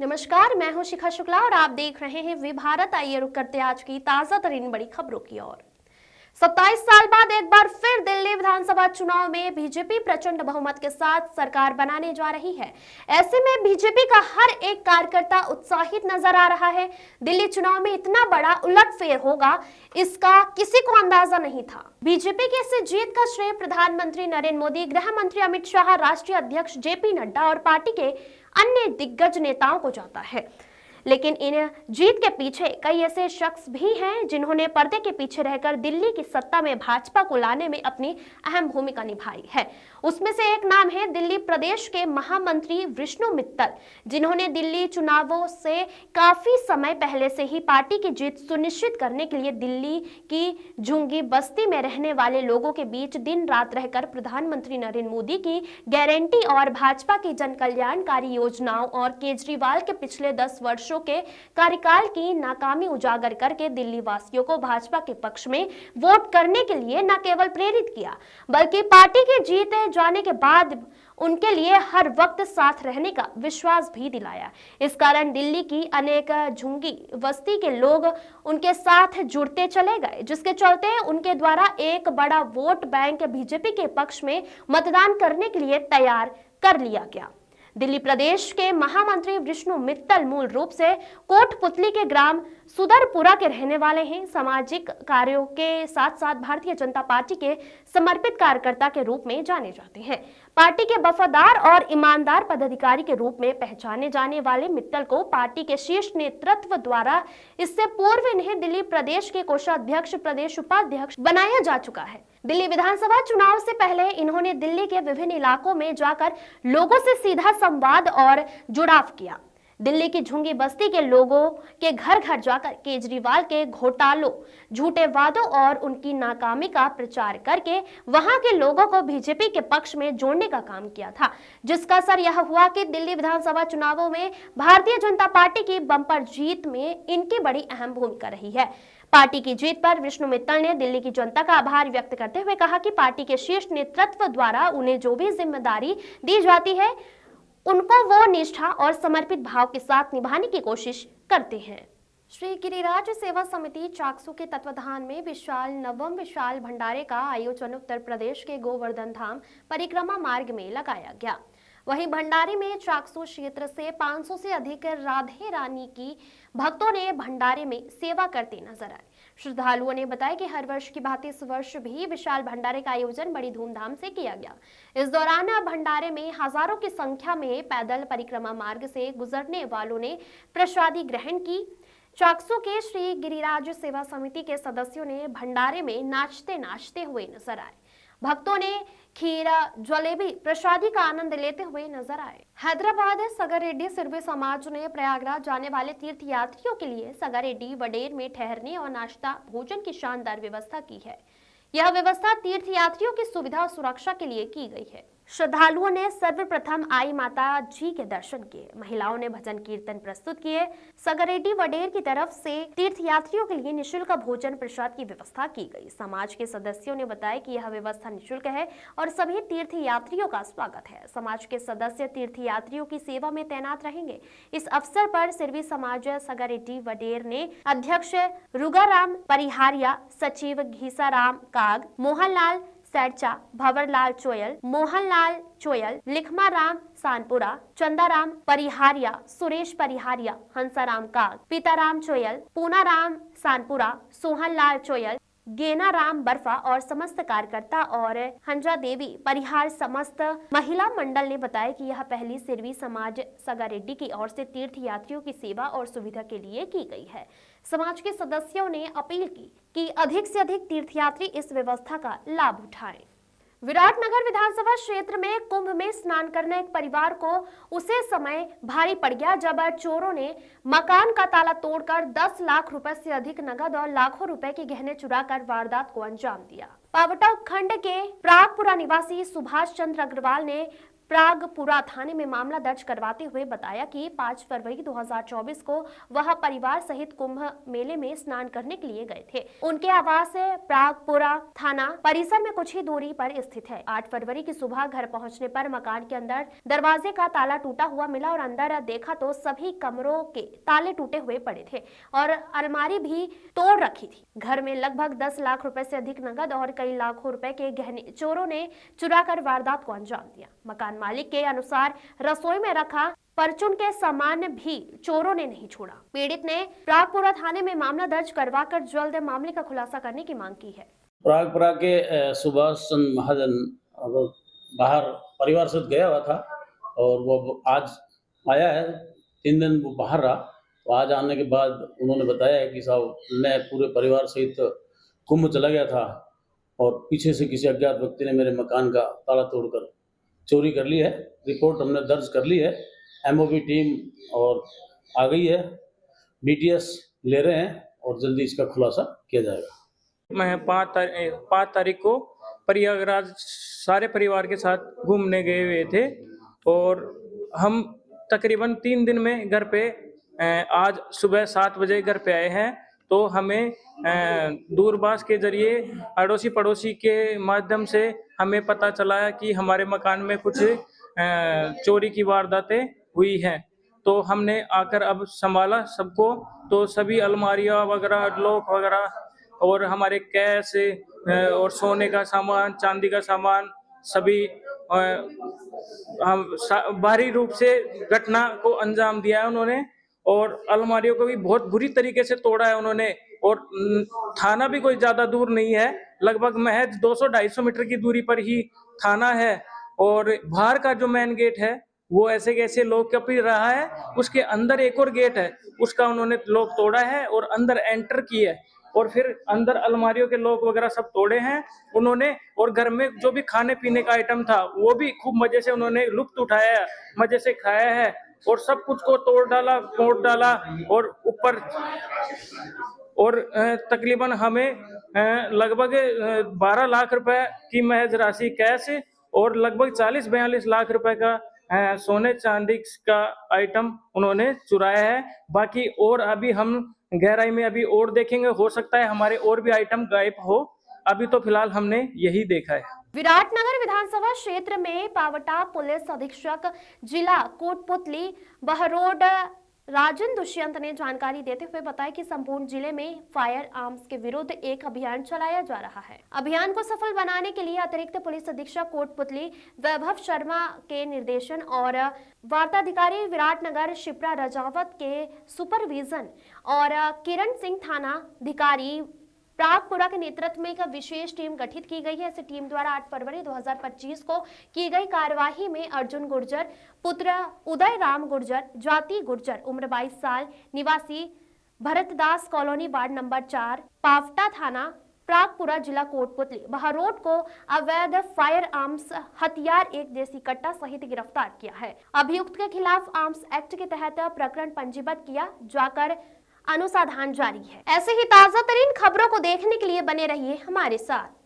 नमस्कार, मैं हूं शिखा शुक्ला और आप देख रहे हैं वी भारत। आइए रुक करते आज की ताजा तरीन बड़ी खबरों की ओर। 27 साल बाद एक बार फिर दिल्ली विधानसभा चुनाव में बीजेपी प्रचंड बहुमत के साथ सरकार बनाने जा रही है। ऐसे में बीजेपी का हर एक कार्यकर्ता उत्साहित नजर आ रहा है। दिल्ली चुनाव में इतना बड़ा उलटफेर होगा, इसका किसी को अंदाजा नहीं था। बीजेपी की इस जीत का श्रेय प्रधानमंत्री नरेंद्र मोदी, गृह मंत्री अमित शाह, राष्ट्रीय अध्यक्ष जेपी नड्डा और पार्टी के अन्य दिग्गज नेताओं को जाता है। लेकिन इन जीत के पीछे कई ऐसे शख्स भी हैं जिन्होंने पर्दे के पीछे रहकर दिल्ली की सत्ता में भाजपा को लाने में अपनी अहम भूमिका निभाई है। उसमें से एक नाम है दिल्ली प्रदेश के महामंत्री विष्णु मित्तल, जिन्होंने दिल्ली चुनावों से काफी समय पहले से ही पार्टी की जीत सुनिश्चित करने के लिए दिल्ली की झुंगी बस्ती में रहने वाले लोगों के बीच दिन रात रहकर प्रधानमंत्री नरेंद्र मोदी की गारंटी और भाजपा की जन कल्याणकारी योजनाओं और केजरीवाल के पिछले 10 वर्षों के कार्यकाल की नाकामी उजागर करके दिल्ली वासियों को भाजपा के पक्ष में वोट करने के लिए न केवल प्रेरित किया, बल्कि पार्टी के जीते जाने के बाद उनके लिए हर वक्त साथ रहने का विश्वास भी दिलाया। इस कारण दिल्ली की अनेक झुंगी बस्ती के लोग उनके साथ जुड़ते चले गए, जिसके चलते उनके द्वारा एक बड़ा वोट बैंक बीजेपी के पक्ष में मतदान करने के लिए तैयार कर लिया गया। दिल्ली प्रदेश के महामंत्री विष्णु मित्तल मूल रूप से कोटपुतली के ग्राम सुदरपुरा के रहने वाले हैं। सामाजिक कार्यों के साथ साथ भारतीय जनता पार्टी के समर्पित कार्यकर्ता के रूप में जाने जाते हैं। पार्टी के वफादार और ईमानदार पदाधिकारी के रूप में पहचाने जाने वाले मित्तल को पार्टी के शीर्ष नेतृत्व द्वारा इससे पूर्व इन्हें दिल्ली प्रदेश के कोषाध्यक्ष, प्रदेश उपाध्यक्ष बनाया जा चुका है। दिल्ली विधानसभा चुनाव से पहले इन्होंने दिल्ली के विभिन्न इलाकों में जाकर लोगों से सीधा संवाद और जुड़ाव किया। दिल्ली की झुंगी बस्ती के लोगों के घर घर जाकर केजरीवाल के घोटालों, झूठे वादों और उनकी नाकामी का प्रचार करके वहां के लोगों को बीजेपी के पक्ष में जोड़ने का काम किया था, जिसका असर यह हुआ कि दिल्ली विधानसभा चुनावों में भारतीय जनता पार्टी की बम्पर जीत में इनकी बड़ी अहम भूमिका रही है। पार्टी की जीत पर विष्णु मित्तल ने दिल्ली की जनता का आभार व्यक्त करते हुए कहा कि पार्टी के शीर्ष नेतृत्व द्वारा उन्हें जो भी जिम्मेदारी दी जाती है उनको वो निष्ठा और समर्पित भाव के साथ निभाने की कोशिश करते हैं। श्री गिरिराज सेवा समिति चाकसू के तत्वाधान में विशाल नवम विशाल भंडारे का आयोजन उत्तर प्रदेश के गोवर्धन धाम परिक्रमा मार्ग में लगाया गया। वहीं भंडारे में चाकसू क्षेत्र से 500 से अधिक राधे रानी की भक्तों ने भंडारे में सेवा करते नजर आए। श्रद्धालुओं ने बताया कि हर वर्ष की भांति इस वर्ष भी विशाल भंडारे का आयोजन बड़ी धूमधाम से किया गया। इस दौरान भंडारे में हजारों की संख्या में पैदल परिक्रमा मार्ग से गुजरने वालों ने प्रसादी ग्रहण की। चाकसू के श्री गिरिराज सेवा समिति के सदस्यों ने भंडारे में नाचते नाचते हुए नजर आए। भक्तों ने खीर, जलेबी, प्रसादी का आनंद लेते हुए नजर आए। हैदराबाद सगारेड्डी सिरवी समाज ने प्रयागराज जाने वाले तीर्थ यात्रियों के लिए सगारेड्डी वडेर में ठहरने और नाश्ता भोजन की शानदार व्यवस्था की है। यह व्यवस्था तीर्थ यात्रियों की सुविधा और सुरक्षा के लिए की गई है। श्रद्धालुओं ने सर्वप्रथम आई माता जी के दर्शन किए। महिलाओं ने भजन कीर्तन प्रस्तुत किए। सगारेड्डी वडेर की तरफ से तीर्थ यात्रियों के लिए निःशुल्क भोजन प्रसाद की व्यवस्था की गई। समाज के सदस्यों ने बताया कि यह व्यवस्था निःशुल्क है और सभी तीर्थ यात्रियों का स्वागत है। समाज के सदस्य तीर्थ यात्रियों की सेवा में तैनात रहेंगे। इस अवसर पर सिरवी समाज सगारेड्डी वडेर ने अध्यक्ष रुगाराम परिहारिया, सचिव घीसाराम काग, मोहनलाल सैरचा, भंवरलाल चोयल, मोहनलाल चोयल, लिखमाराम सानपुरा, चंदाराम परिहारिया, सुरेश परिहारिया, हंसाराम काग, पीताराम चोयल, पूनाराम सानपुरा, सोहनलाल चोयल, गेनाराम बर्फा और समस्त कार्यकर्ता और हंजा देवी परिहार समस्त महिला मंडल ने बताया कि यह पहली सिरवी समाज सगारेड्डी की ओर से तीर्थ यात्रियों की सेवा और सुविधा के लिए की गई है। समाज के सदस्यों ने अपील की कि अधिक से अधिक तीर्थयात्री इस व्यवस्था का लाभ उठाएं। विराटनगर विधानसभा क्षेत्र में कुंभ में स्नान करने एक परिवार को उसे समय भारी पड़ गया जब चोरों ने मकान का ताला तोड़कर 10 लाख रुपए से अधिक नगद और लाखों रुपए के गहने चुराकर वारदात को अंजाम दिया। पावटा उपखंड के प्रागपुरा निवासी सुभाष चंद्र अग्रवाल ने प्रागपुरा थाने में मामला दर्ज करवाते हुए बताया कि 5 फरवरी 2024 को वह परिवार सहित कुंभ मेले में स्नान करने के लिए गए थे। उनके आवास प्रागपुरा थाना परिसर में कुछ ही दूरी पर स्थित है। 8 फरवरी की सुबह घर पहुंचने पर मकान के अंदर दरवाजे का ताला टूटा हुआ मिला और अंदर देखा तो सभी कमरों के ताले टूटे हुए पड़े थे और अलमारी भी तोड़ रखी थी। घर में लगभग 10 लाख रुपए से अधिक नकद और कई लाखों रुपए के गहने चोरों ने चुराकर वारदात को अंजाम दिया। मकान मालिक के अनुसार रसोई में रखा परचून के सामान भी चोरों ने नहीं छोड़ा। पीड़ित ने प्रागपुरा थाने में मामला दर्ज करवाकर जल्द मामले का खुलासा करने की मांग की है। प्रागपुरा के सुभाष चंद्र महाजन बाहर परिवार से गया हुआ था और वो आज आया है। 3 दिन वो बाहर रहा, तो आज आने के बाद उन्होंने बताया है कि साहब मैं पूरे परिवार सहित कुंभ चला गया था और पीछे से किसी अज्ञात व्यक्ति ने मेरे मकान का ताला तोड़कर चोरी कर ली है। रिपोर्ट हमने दर्ज कर ली है। एमओबी टीम और आ गई है, बीटीएस ले रहे हैं और जल्दी इसका खुलासा किया जाएगा। मैं 5 तारीख को प्रयागराज सारे परिवार के साथ घूमने गए हुए थे और हम तकरीबन 3 दिन में घर पे आज सुबह 7 बजे घर पे आए हैं। तो हमें दूरभाष के जरिए अड़ोसी पड़ोसी के माध्यम से हमें पता चला कि हमारे मकान में कुछ चोरी की वारदातें हुई हैं। तो हमने आकर अब संभाला सबको, तो सभी अलमारियाँ वगैरह, लॉक वगैरह और हमारे कैश और सोने का सामान, चांदी का सामान सभी हम बाहरी रूप से घटना को अंजाम दिया है उन्होंने और अलमारियों को भी बहुत बुरी तरीके से तोड़ा है उन्होंने। और थाना भी कोई ज्यादा दूर नहीं है, लगभग महज 200-250 मीटर की दूरी पर ही थाना है। और बाहर का जो मेन गेट है वो ऐसे कैसे लॉक कर रहा है, उसके अंदर एक और गेट है, उसका उन्होंने लॉक तोड़ा है और अंदर एंटर किया है और फिर अंदर अलमारियों के लॉक वगैरह सब तोड़े हैं उन्होंने। और घर में जो भी खाने पीने का आइटम था वो भी खूब मजे से उन्होंने लुत्फ उठाया है, मजे से खाया है और सब कुछ को तोड़ डाला, फोड़ डाला और ऊपर और तकरीबन हमें लगभग 12 लाख रुपए की महज राशि कैश और लगभग 40-42 लाख रुपए का सोने चांदी का आइटम उन्होंने चुराया है। बाकी और अभी हम गहराई में अभी और देखेंगे, हो सकता है हमारे और भी आइटम गायब हो। अभी तो फिलहाल हमने यही देखा है। विराटनगर विधानसभा क्षेत्र में पावटा पुलिस अधीक्षक जिला कोटपुतली बहरोड राजन दुष्यंत ने जानकारी देते हुए बताया कि संपूर्ण जिले में फायर आर्म्स के विरुद्ध एक अभियान चलाया जा रहा है। अभियान को सफल बनाने के लिए अतिरिक्त पुलिस अधीक्षक कोटपुतली वैभव शर्मा के निर्देशन और वार्ताधिकारी विराटनगर शिप्रा रजावत के सुपरविजन और किरण सिंह थाना अधिकारी प्रागपुरा के नेतृत्व में एक विशेष टीम गठित की गई है। इस टीम द्वारा 8 फरवरी 2025 को की गई कार्यवाही में अर्जुन गुर्जर पुत्र उदय राम गुर्जर, जाति गुर्जर, उम्र 22 साल, निवासी Bharatdas colony, ward number 4, Pawta थाना, प्रागपुरा, जिला कोटपुतली बहरोड को अवैध फायर आर्म्स हथियार, एक देसी कट्टा सहित गिरफ्तार किया है। अभियुक्त के खिलाफ आर्म्स एक्ट के तहत प्रकरण पंजीबद्ध किया जाकर अनुसंधान जारी है। ऐसे ही ताजा तरीन खबरों को देखने के लिए बने रहिए हमारे साथ।